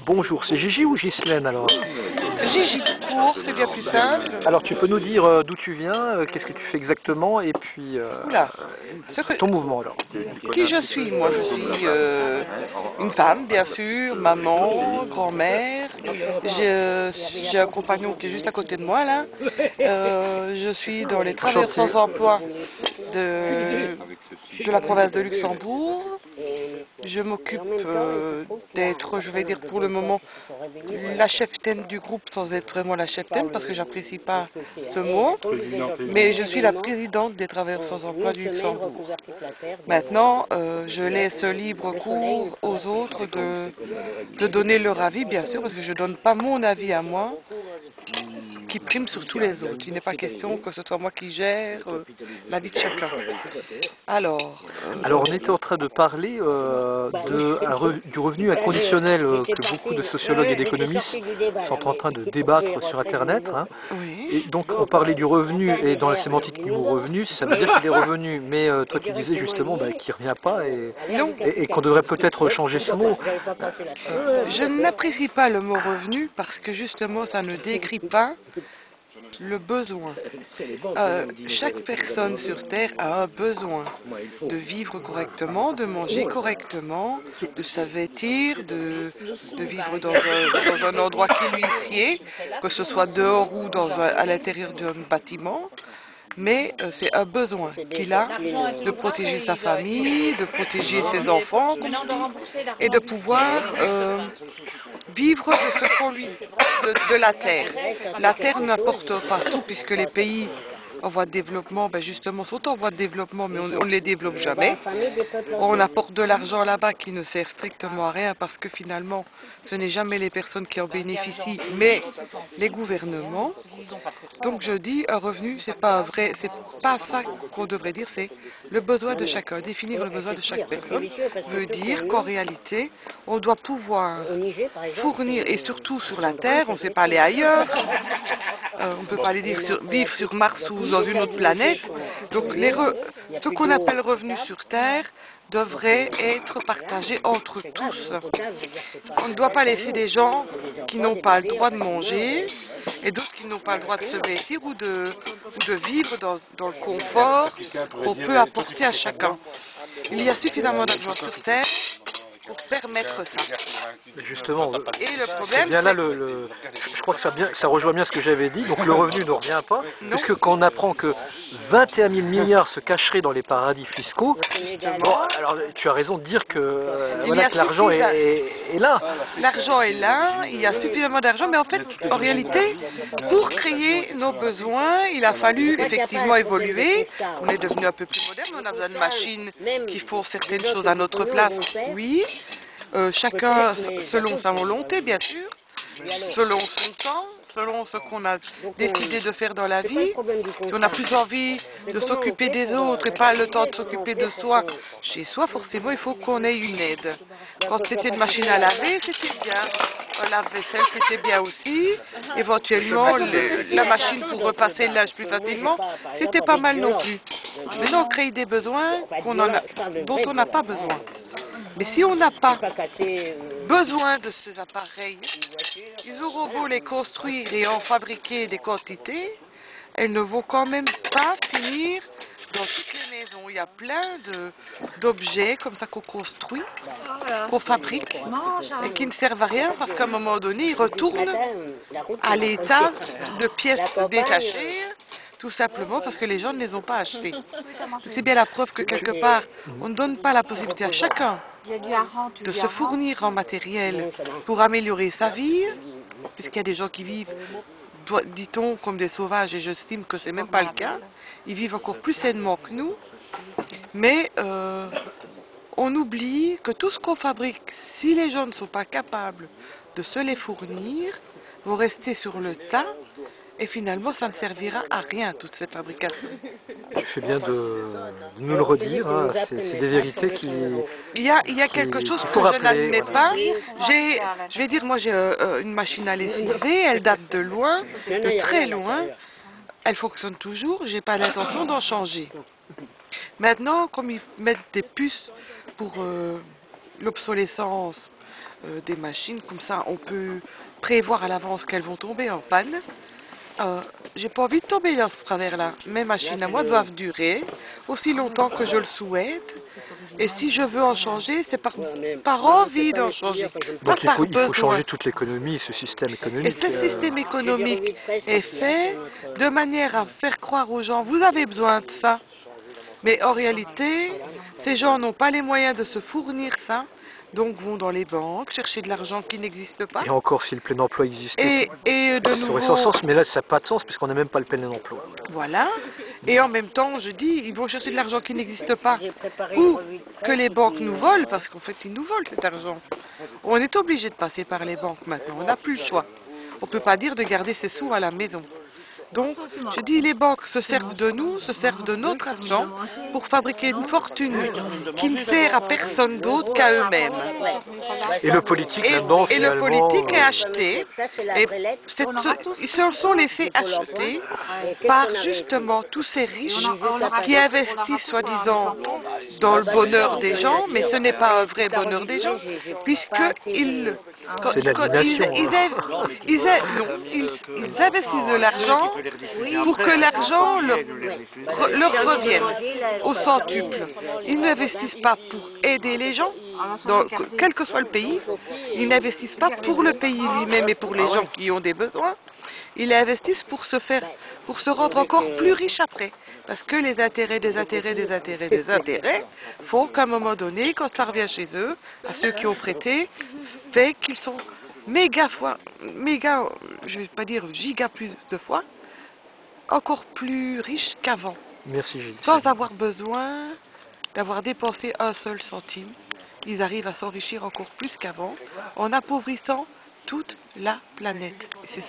Bonjour, c'est Gigi ou Ghislaine alors? Gigi tout court, c'est bien plus simple. Alors tu peux nous dire d'où tu viens, qu'est-ce que tu fais exactement et puis Oula. ton mouvement alors? Qui je suis? Moi je suis une femme bien sûr, maman, grand-mère. J'ai un compagnon qui est juste à côté de moi là. Je suis dans les travailleurs sans emploi de la province de Luxembourg. Je m'occupe d'être, je vais dire pour le moment, la cheftaine du groupe sans être vraiment la cheftaine parce que j'apprécie pas ce mot, mais je suis la présidente des travailleurs sans emploi du Luxembourg. Maintenant, je laisse libre cours aux autres de donner leur avis, bien sûr, parce que je donne pas mon avis à moi, qui prime sur tous les autres. Il n'est pas question que ce soit moi qui gère la vie de chacun. Alors on était en train de parler du revenu inconditionnel que beaucoup de sociologues et d'économistes sont en train de débattre sur Internet. Hein. oui. Et donc on parlait du revenu, et dans la sémantique du mot revenu, ça veut dire qu'il est revenu. Mais toi tu disais justement qu'il ne revient pas et qu'on devrait peut-être changer ce mot. Je n'apprécie pas le mot revenu parce que justement ça ne décrit pas le besoin. Chaque personne sur Terre a un besoin de vivre correctement, de manger correctement, de se vêtir, de vivre dans un endroit qui lui sied, que ce soit dehors ou à l'intérieur d'un bâtiment. Mais c'est un besoin qu'il a de protéger sa famille, de protéger ses enfants, et de pouvoir vivre de ce qu'on lui, de la terre. La terre n'apporte pas tout puisque les pays en voie de développement, justement, sont en voie de développement, mais on ne les développe jamais. On apporte de l'argent là-bas qui ne sert strictement à rien parce que finalement, ce n'est jamais les personnes qui en bénéficient, mais les gouvernements. Donc je dis, un revenu, c'est pas ça qu'on devrait dire, c'est le besoin de chacun. Définir le besoin de chaque personne veut dire qu'en réalité, on doit pouvoir fournir, et surtout sur la Terre, on ne sait pas aller ailleurs, on ne peut pas aller vivre sur Mars ou dans une autre planète. Donc ce qu'on appelle revenus sur Terre devrait être partagé entre tous. On ne doit pas laisser des gens qui n'ont pas le droit de manger et d'autres qui n'ont pas le droit de se vêtir ou de vivre dans le confort qu'on peut apporter à chacun. Il y a suffisamment d'argent sur Terre pour permettre ça. Justement, et le problème, c'est bien là je crois que ça rejoint bien ce que j'avais dit. Donc le revenu ne revient pas, puisque quand on apprend que 21 000 milliards se cacheraient dans les paradis fiscaux, bon, alors tu as raison de dire que l'argent est là. L'argent est là, il y a suffisamment d'argent, mais en fait, en réalité, pour créer nos besoins, il a fallu effectivement évoluer. On est devenu un peu plus moderne, on a besoin de machines qui font certaines choses à notre place, oui. Chacun selon sa volonté, bien sûr, selon son temps, selon ce qu'on a décidé de faire dans la vie. Si on a plus envie de s'occuper des autres et pas le temps de s'occuper de soi, chez soi, forcément, il faut qu'on ait une aide. Quand c'était une machine à laver, c'était bien. Un lave-vaisselle, c'était bien aussi. Éventuellement, la machine pour repasser le linge plus facilement, c'était pas mal non plus. Mais on crée des besoins dont on n'a pas besoin. Mais si on n'a pas besoin de ces appareils, ils auront beau les construire et en fabriquer des quantités, elles ne vont quand même pas finir dans toutes les maisons. Il y a plein d'objets comme ça qu'on construit, qu'on fabrique, et qui ne servent à rien parce qu'à un moment donné, ils retournent à l'état de pièces détachées, tout simplement parce que les gens ne les ont pas achetées. C'est bien la preuve que quelque part, on ne donne pas la possibilité à chacun de se fournir en matériel pour améliorer sa vie, puisqu'il y a des gens qui vivent, dit-on, comme des sauvages, et j'estime que c'est même pas le cas. Ils vivent encore plus sainement que nous, mais on oublie que tout ce qu'on fabrique, si les gens ne sont pas capables de se les fournir, vont rester sur le tas. Et finalement, ça ne servira à rien, toute cette fabrication. Tu fais bien de nous le redire, hein. C'est des vérités qui... Il y a quelque chose que je n'admets pas. Je vais dire, moi j'ai une machine à lessiver, elle date de loin, de très loin. Elle fonctionne toujours, j'ai pas l'intention d'en changer. Maintenant, comme ils mettent des puces pour l'obsolescence, des machines, comme ça on peut prévoir à l'avance qu'elles vont tomber en panne. J'ai pas envie de tomber dans ce travers-là. Mes machines à moi doivent durer aussi longtemps que je le souhaite. Et si je veux en changer, c'est par envie d'en changer. Donc il faut changer toute l'économie, ce système économique. Et ce système économique est fait de manière à faire croire aux gens, vous avez besoin de ça. Mais en réalité, ces gens n'ont pas les moyens de se fournir ça. Donc vont dans les banques chercher de l'argent qui n'existe pas. Et encore, si le plein emploi existait, de ça aurait sans sens, mais là ça n'a pas de sens puisqu'on n'a même pas le plein emploi. Voilà. Et en même temps, je dis, ils vont chercher de l'argent qui n'existe pas. Ou que les banques nous volent, parce qu'en fait ils nous volent cet argent. On est obligé de passer par les banques maintenant, on n'a plus le choix. On ne peut pas dire de garder ses sous à la maison. Donc, je dis, les banques se servent de nous, se servent de notre argent pour fabriquer une fortune qui ne sert à personne d'autre qu'à eux-mêmes. Et le politique là-dedans, finalement... Et le politique est acheté, et ils se sont laissés acheter par justement tous ces riches qui investissent soi-disant dans le bonheur des gens, mais ce n'est pas un vrai bonheur des gens, puisqu'ils investissent de l'argent pour que l'argent leur revienne au centuple. Ils n'investissent pas pour aider les gens, quel que soit le pays. Ils n'investissent pas pour le pays lui-même et pour les gens qui ont des besoins. Ils investissent pour se rendre encore plus riches après. Parce que les intérêts font qu'à un moment donné, quand ça revient chez eux, à ceux qui ont prêté, fait qu'ils sont méga, je vais pas dire giga plus de fois, encore plus riches qu'avant. Merci Gilles. Sans avoir besoin d'avoir dépensé un seul centime. Ils arrivent à s'enrichir encore plus qu'avant, en appauvrissant toute la planète. Et c'est ça.